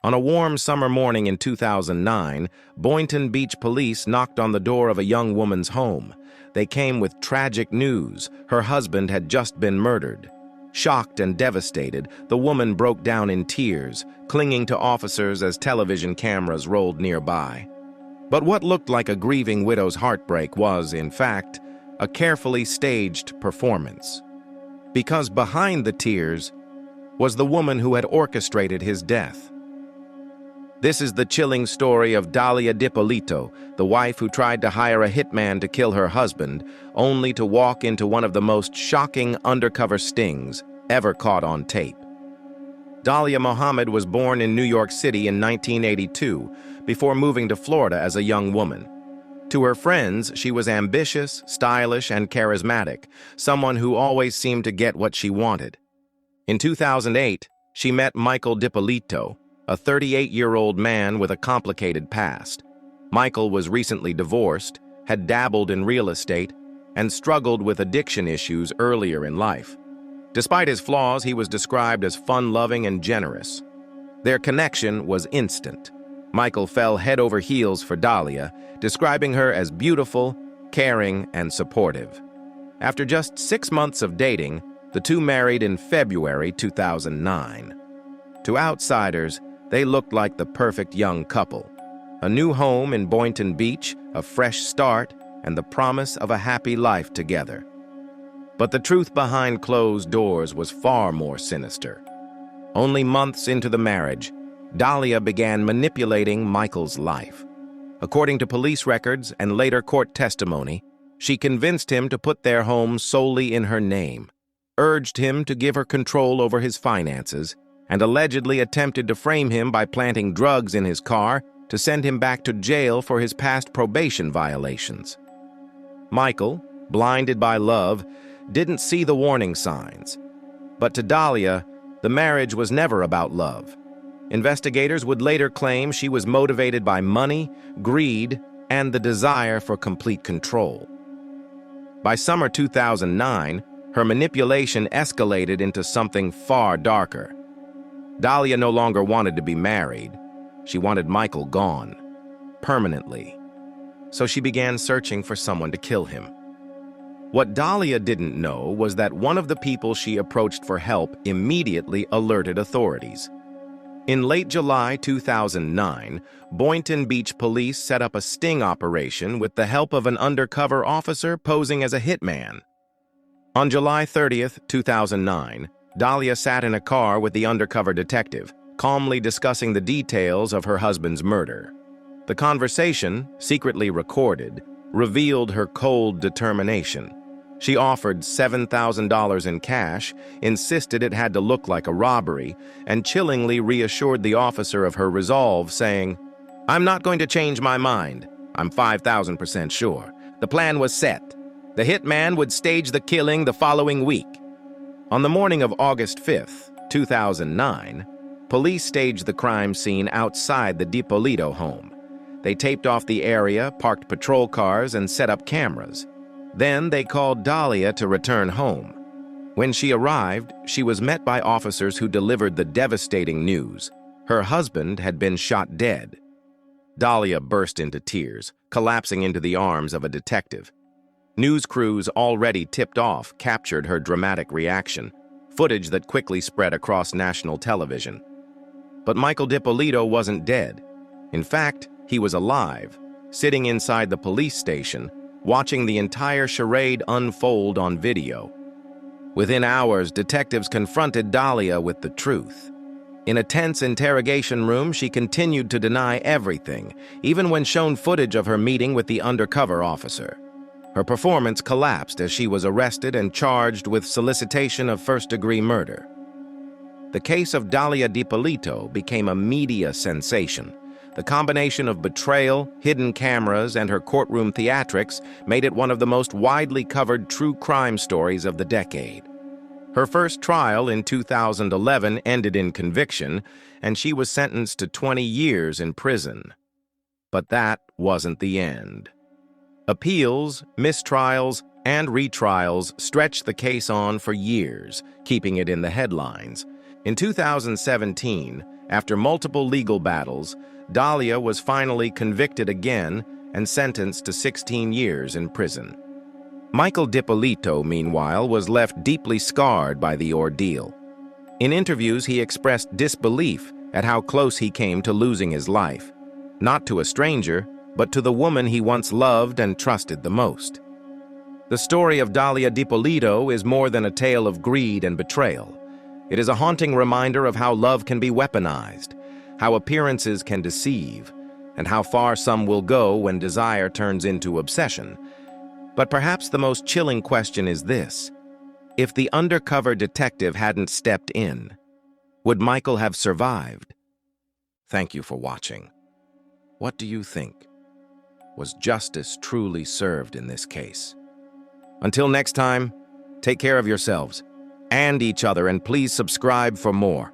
On a warm summer morning in 2009, Boynton Beach police knocked on the door of a young woman's home. They came with tragic news. Her husband had just been murdered. Shocked and devastated, the woman broke down in tears, clinging to officers as television cameras rolled nearby. But what looked like a grieving widow's heartbreak was, in fact, a carefully staged performance. Because behind the tears was the woman who had orchestrated his death. This is the chilling story of Dalia Dippolito, the wife who tried to hire a hitman to kill her husband, only to walk into one of the most shocking undercover stings ever caught on tape. Dalia Muhammad was born in New York City in 1982, before moving to Florida as a young woman. To her friends, she was ambitious, stylish, and charismatic, someone who always seemed to get what she wanted. In 2008, she met Michael Dippolito, a 38-year-old man with a complicated past. Michael was recently divorced, had dabbled in real estate, and struggled with addiction issues earlier in life. Despite his flaws, he was described as fun-loving and generous. Their connection was instant. Michael fell head over heels for Dalia, describing her as beautiful, caring, and supportive. After just 6 months of dating, the two married in February 2009. To outsiders, they looked like the perfect young couple. A new home in Boynton Beach, a fresh start, and the promise of a happy life together. But the truth behind closed doors was far more sinister. Only months into the marriage, Dalia began manipulating Michael's life. According to police records and later court testimony, she convinced him to put their home solely in her name, urged him to give her control over his finances, and allegedly attempted to frame him by planting drugs in his car to send him back to jail for his past probation violations. Michael, blinded by love, didn't see the warning signs. But to Dalia, the marriage was never about love. Investigators would later claim she was motivated by money, greed, and the desire for complete control. By summer 2009, her manipulation escalated into something far darker. Dalia no longer wanted to be married. She wanted Michael gone, permanently. So she began searching for someone to kill him. What Dalia didn't know was that one of the people she approached for help immediately alerted authorities. In late July 2009, Boynton Beach police set up a sting operation with the help of an undercover officer posing as a hitman. On July 30th, 2009, Dalia sat in a car with the undercover detective, calmly discussing the details of her husband's murder. The conversation, secretly recorded, revealed her cold determination. She offered $7,000 in cash, insisted it had to look like a robbery, and chillingly reassured the officer of her resolve, saying, "I'm not going to change my mind. I'm 5,000% sure. The plan was set. The hitman would stage the killing the following week." On the morning of August 5th, 2009, police staged the crime scene outside the Dippolito home. They taped off the area, parked patrol cars, and set up cameras. Then they called Dalia to return home. When she arrived, she was met by officers who delivered the devastating news. Her husband had been shot dead. Dalia burst into tears, collapsing into the arms of a detective. News crews already tipped off captured her dramatic reaction, footage that quickly spread across national television. But Michael Dippolito wasn't dead. In fact, he was alive, sitting inside the police station, watching the entire charade unfold on video. Within hours, detectives confronted Dalia with the truth. In a tense interrogation room, she continued to deny everything, even when shown footage of her meeting with the undercover officer. Her performance collapsed as she was arrested and charged with solicitation of first-degree murder. The case of Dalia Dippolito became a media sensation. The combination of betrayal, hidden cameras, and her courtroom theatrics made it one of the most widely covered true crime stories of the decade. Her first trial in 2011 ended in conviction, and she was sentenced to 20 years in prison. But that wasn't the end. Appeals, mistrials, and retrials stretched the case on for years, keeping it in the headlines. In 2017, After multiple legal battles, Dalia was finally convicted again and sentenced to 16 years in prison. Michael Dippolito, meanwhile, was left deeply scarred by the ordeal. In interviews, he expressed disbelief at how close he came to losing his life, not to a stranger, but to the woman he once loved and trusted the most. The story of Dalia Dippolito is more than a tale of greed and betrayal. It is a haunting reminder of how love can be weaponized, how appearances can deceive, and how far some will go when desire turns into obsession. But perhaps the most chilling question is this: if the undercover detective hadn't stepped in, would Michael have survived? Thank you for watching. What do you think? Was justice truly served in this case? Until next time, take care of yourselves and each other, and please subscribe for more.